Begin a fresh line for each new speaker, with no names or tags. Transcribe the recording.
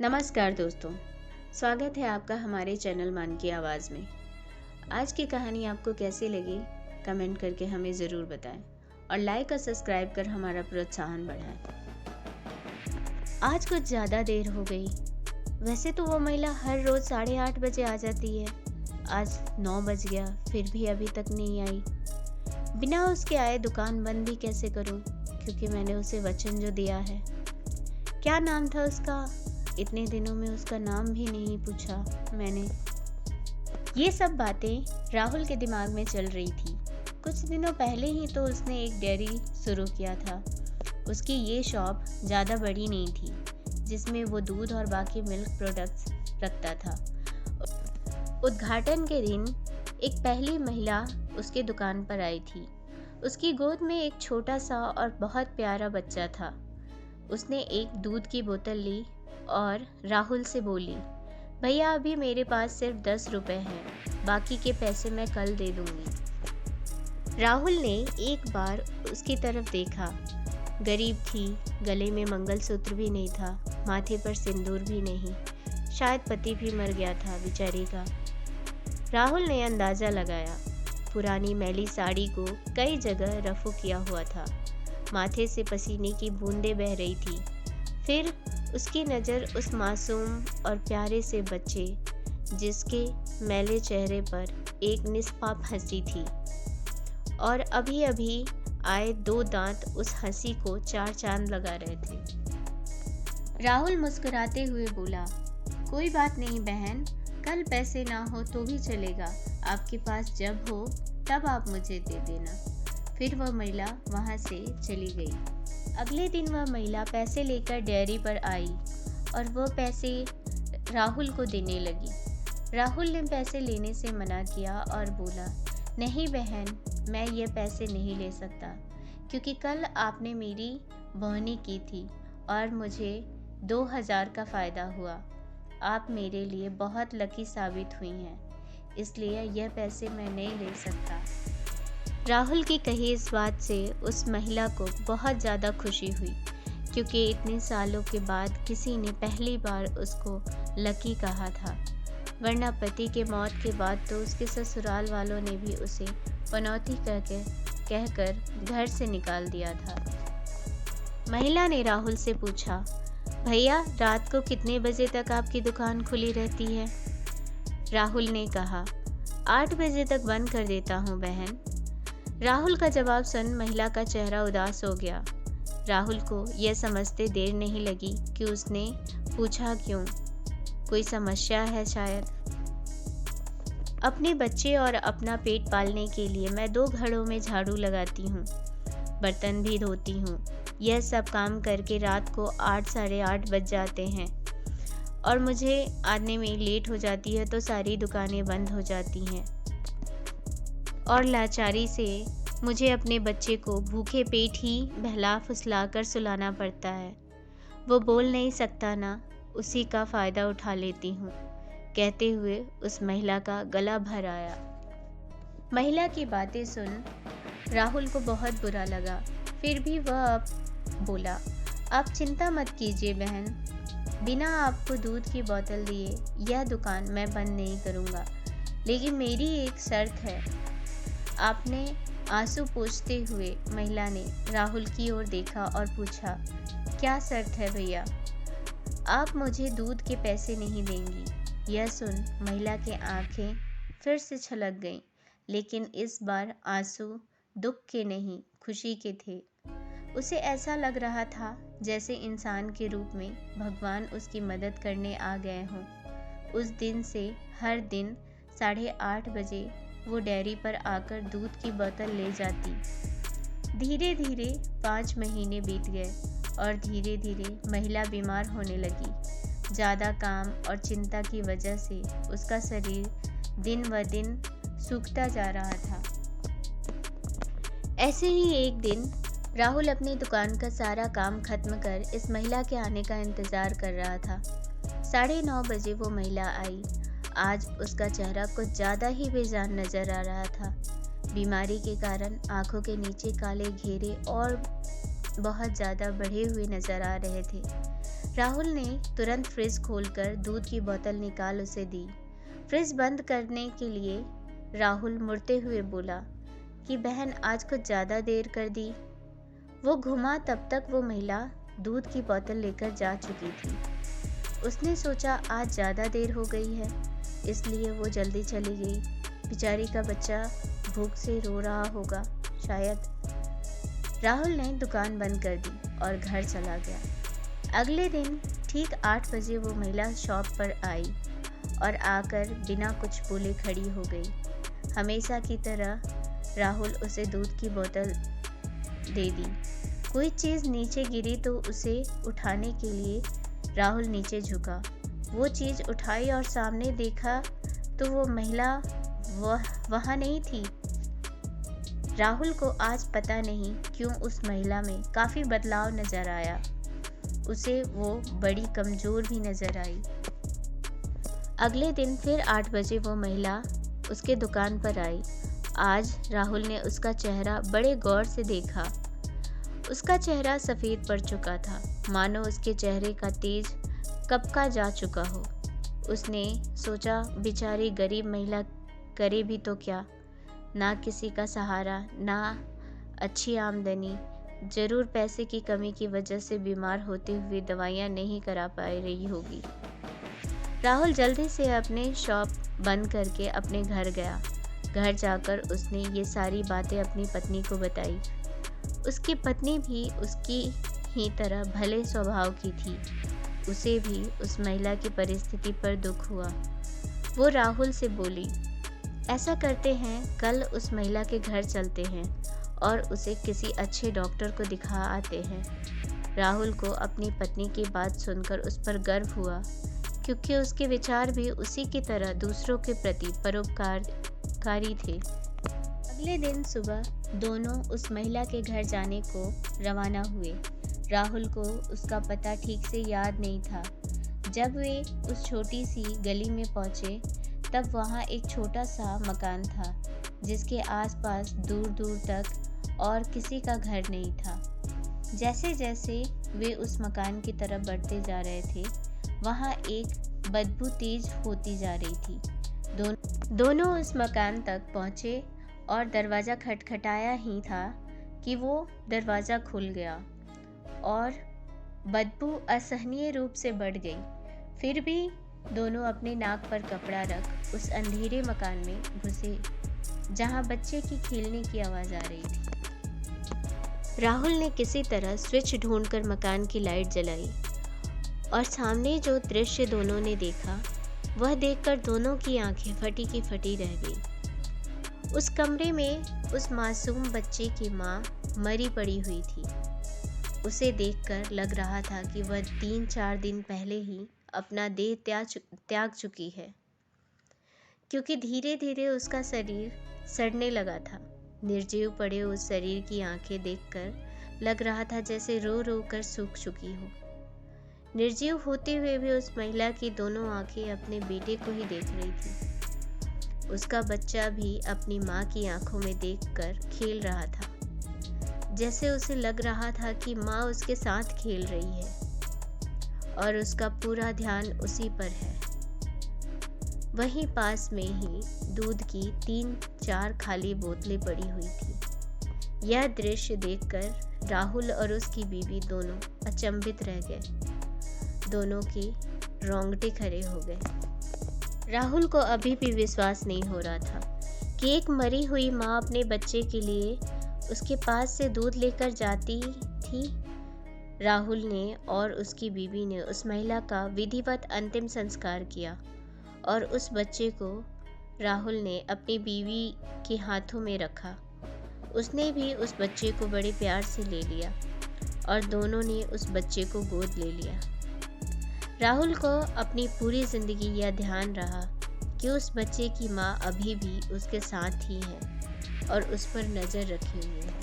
नमस्कार दोस्तों, स्वागत है आपका हमारे चैनल मन की आवाज़ में। आज की कहानी आपको कैसी लगी कमेंट करके हमें ज़रूर बताएं और लाइक और सब्सक्राइब कर हमारा प्रोत्साहन बढ़ाएं। आज कुछ ज़्यादा देर हो गई। वैसे तो वो महिला हर रोज़ 8:30 बजे आ जाती है। आज 9 बज गया फिर भी अभी तक नहीं आई। बिना उसके आए दुकान बंद भी कैसे करूं, क्योंकि मैंने उसे वचन जो दिया है। क्या नाम था उसका? इतने दिनों में उसका नाम भी नहीं पूछा मैंने। ये सब बातें राहुल के दिमाग में चल रही थी। कुछ दिनों पहले ही तो उसने एक डेयरी शुरू किया था। उसकी ये शॉप ज़्यादा बड़ी नहीं थी, जिसमें वो दूध और बाकी मिल्क प्रोडक्ट्स रखता था। उद्घाटन के दिन एक पहली महिला उसके दुकान पर आई थी। उसकी गोद में एक छोटा सा और बहुत प्यारा बच्चा था। उसने एक दूध की बोतल ली और राहुल से बोली, भैया अभी मेरे पास सिर्फ 10 रुपए हैं, बाकी के पैसे मैं कल दे दूंगी। राहुल ने एक बार उसकी तरफ देखा। गरीब थी, गले में मंगलसूत्र भी नहीं था, माथे पर सिंदूर भी नहीं, शायद पति भी मर गया था बेचारी का। राहुल ने अंदाज़ा लगाया। पुरानी मैली साड़ी को कई जगह रफू किया हुआ था, माथे से पसीने की बूंदें बह रही थी। फिर उसकी नज़र उस मासूम और प्यारे से बच्चे, जिसके मैले चेहरे पर एक निष्पाप हंसी थी और अभी अभी आए 2 दांत उस हंसी को 4 चांद लगा रहे थे। राहुल मुस्कुराते हुए बोला, कोई बात नहीं बहन, कल पैसे ना हो तो भी चलेगा, आपके पास जब हो तब आप मुझे दे देना। फिर वह महिला वहाँ से चली गई। अगले दिन वह महिला पैसे लेकर डेयरी पर आई और वह पैसे राहुल को देने लगी। राहुल ने पैसे लेने से मना किया और बोला, नहीं बहन, मैं ये पैसे नहीं ले सकता, क्योंकि कल आपने मेरी बोहनी की थी और मुझे 2000 का फ़ायदा हुआ। आप मेरे लिए बहुत लकी साबित हुई हैं, इसलिए यह पैसे मैं नहीं ले सकता। राहुल की कही इस बात से उस महिला को बहुत ज़्यादा खुशी हुई, क्योंकि इतने सालों के बाद किसी ने पहली बार उसको लकी कहा था, वरना पति के मौत के बाद तो उसके ससुराल वालों ने भी उसे पनौती कहकर घर से निकाल दिया था। महिला ने राहुल से पूछा, भैया रात को कितने बजे तक आपकी दुकान खुली रहती है? राहुल ने कहा, 8 बजे तक बंद कर देता हूँ बहन। राहुल का जवाब सुन महिला का चेहरा उदास हो गया। राहुल को यह समझते देर नहीं लगी कि उसने पूछा क्यों। कोई समस्या है शायद। अपने बच्चे और अपना पेट पालने के लिए मैं 2 घरों में झाड़ू लगाती हूँ, बर्तन भी धोती हूँ। यह सब काम करके रात को 8 साढ़े 8 बज जाते हैं और मुझे आने में लेट हो जाती है तो सारी दुकानें बंद हो जाती हैं और लाचारी से मुझे अपने बच्चे को भूखे पेट ही बहला फुसला कर सुलाना पड़ता है। वो बोल नहीं सकता ना, उसी का फ़ायदा उठा लेती हूँ, कहते हुए उस महिला का गला भर आया। महिला की बातें सुन राहुल को बहुत बुरा लगा। फिर भी वह अब बोला, आप चिंता मत कीजिए बहन, बिना आपको दूध की बोतल दिए यह दुकान मैं बंद नहीं करूँगा, लेकिन मेरी एक शर्त है। आपने आंसू पोंछते हुए महिला ने राहुल की ओर देखा और पूछा, क्या शर्त है भैया? आप मुझे दूध के पैसे नहीं देंगी। यह सुन महिला की आंखें फिर से छलक गईं, लेकिन इस बार आंसू दुख के नहीं खुशी के थे। उसे ऐसा लग रहा था जैसे इंसान के रूप में भगवान उसकी मदद करने आ गए हों। उस दिन से हर दिन 8:30 बजे वो डेयरी पर आकर दूध की बोतल ले जाती। धीरे धीरे 5 महीने बीत गए और धीरे धीरे महिला बीमार होने लगी। ज़्यादा काम और चिंता की वजह से उसका शरीर दिन व दिन सूखता जा रहा था। ऐसे ही एक दिन राहुल अपनी दुकान का सारा काम खत्म कर इस महिला के आने का इंतज़ार कर रहा था। 9:30 बजे वो महिला आई। आज उसका चेहरा कुछ ज़्यादा ही बेजान नज़र आ रहा था। बीमारी के कारण आंखों के नीचे काले घेरे और बहुत ज़्यादा बढ़े हुए नज़र आ रहे थे। राहुल ने तुरंत फ्रिज खोलकर दूध की बोतल निकाल उसे दी। फ्रिज बंद करने के लिए राहुल मुड़ते हुए बोला कि बहन आज कुछ ज़्यादा देर कर दी। वो घुमा तब तक वो महिला दूध की बोतल लेकर जा चुकी थी। उसने सोचा आज ज़्यादा देर हो गई है, इसलिए वो जल्दी चली गई। बेचारी का बच्चा भूख से रो रहा होगा शायद। राहुल ने दुकान बंद कर दी और घर चला गया। अगले दिन ठीक 8 बजे वो महिला शॉप पर आई और आकर बिना कुछ बोले खड़ी हो गई। हमेशा की तरह राहुल उसे दूध की बोतल दे दी। कोई चीज़ नीचे गिरी तो उसे उठाने के लिए राहुल नीचे झुका। वो चीज़ उठाई और सामने देखा तो वो महिला वहाँ नहीं थी। राहुल को आज पता नहीं क्यों उस महिला में काफ़ी बदलाव नज़र आया। उसे वो बड़ी कमज़ोर भी नज़र आई। अगले दिन फिर 8 बजे वो महिला उसके दुकान पर आई। आज राहुल ने उसका चेहरा बड़े गौर से देखा। उसका चेहरा सफ़ेद पड़ चुका था, मानो उसके चेहरे का तेज कब का जा चुका हो। उसने सोचा बेचारी गरीब महिला करे भी तो क्या, ना किसी का सहारा, ना अच्छी आमदनी, ज़रूर पैसे की कमी की वजह से बीमार होते हुए दवाइयाँ नहीं करा पा रही होगी। राहुल जल्दी से अपने शॉप बंद करके अपने घर गया। घर जाकर उसने ये सारी बातें अपनी पत्नी को बताई। उसकी पत्नी भी उसकी ही तरह भले स्वभाव की थी। उसे भी उस महिला की परिस्थिति पर दुख हुआ। वो राहुल से बोली, ऐसा करते हैं कल उस महिला के घर चलते हैं और उसे किसी अच्छे डॉक्टर को दिखा आते हैं। राहुल को अपनी पत्नी की बात सुनकर उस पर गर्व हुआ, क्योंकि उसके विचार भी उसी की तरह दूसरों के प्रति परोपकारी थे। अगले दिन सुबह दोनों उस महिला के घर जाने को रवाना हुए। राहुल को उसका पता ठीक से याद नहीं था। जब वे उस छोटी सी गली में पहुंचे तब वहां एक छोटा सा मकान था, जिसके आसपास दूर दूर तक और किसी का घर नहीं था। जैसे जैसे वे उस मकान की तरफ बढ़ते जा रहे थे, वहां एक बदबू तेज होती जा रही थी। दोनों उस मकान तक पहुंचे और दरवाज़ा खटखटाया ही था कि वो दरवाज़ा खुल गया और बदबू असहनीय रूप से बढ़ गई। फिर भी दोनों अपने नाक पर कपड़ा रख उस अंधेरे मकान में घुसे, जहां बच्चे की खेलने की आवाज़ आ रही थी। राहुल ने किसी तरह स्विच ढूंढकर मकान की लाइट जलाई और सामने जो दृश्य दोनों ने देखा, वह देखकर दोनों की आंखें फटी की फटी रह गई। उस कमरे में उस मासूम बच्चे की माँ मरी पड़ी हुई थी। उसे देखकर लग रहा था कि वह 3-4 दिन पहले ही अपना देह त्याग चुकी है, क्योंकि धीरे धीरे उसका शरीर सड़ने लगा था। निर्जीव पड़े उस शरीर की आंखें देखकर लग रहा था जैसे रो रो कर सूख चुकी हो। निर्जीव होते हुए भी उस महिला की दोनों आंखें अपने बेटे को ही देख रही थी। उसका बच्चा भी अपनी माँ की आंखों में देखकर खेल रहा था, जैसे उसे लग रहा था कि माँ उसके साथ खेल रही है और उसका पूरा ध्यान उसी पर है। वहीं पास में ही दूध की 3-4 खाली बोतलें पड़ी हुई थी। यह दृश्य देखकर राहुल और उसकी बीवी दोनों अचंभित रह गए। दोनों के रोंगटे खड़े हो गए। राहुल को अभी भी विश्वास नहीं हो रहा था कि एक मरी हुई माँ अपने बच्चे के लिए उसके पास से दूध लेकर जाती थी। राहुल ने और उसकी बीवी ने उस महिला का विधिवत अंतिम संस्कार किया और उस बच्चे को राहुल ने अपनी बीवी के हाथों में रखा। उसने भी उस बच्चे को बड़े प्यार से ले लिया और दोनों ने उस बच्चे को गोद ले लिया। राहुल को अपनी पूरी ज़िंदगी यह ध्यान रहा कि उस बच्चे की माँ अभी भी उसके साथ ही है और उस पर नज़र रखे हुए है।